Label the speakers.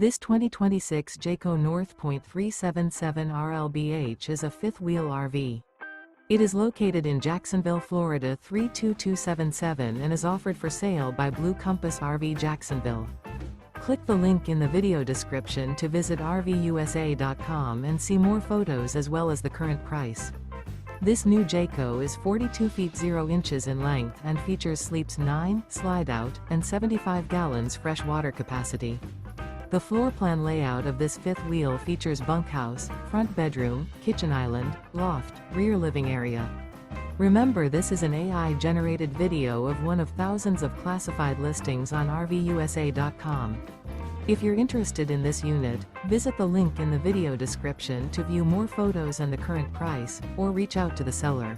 Speaker 1: This 2026 Jayco North Point 377 RLBH is a fifth-wheel RV. It is located in Jacksonville, Florida 32277 and is offered for sale by Blue Compass RV Jacksonville. Click the link in the video description to visit RVUSA.com and see more photos as well as the current price. This new Jayco is 42 feet 0 inches in length and features sleeps 9, slide-out, and 75 gallons fresh water capacity. The floor plan layout of this fifth wheel features bunkhouse, front bedroom, kitchen island, loft, rear living area. Remember, this is an AI-generated video of one of thousands of classified listings on RVUSA.com. If you're interested in this unit, visit the link in the video description to view more photos and the current price, or reach out to the seller.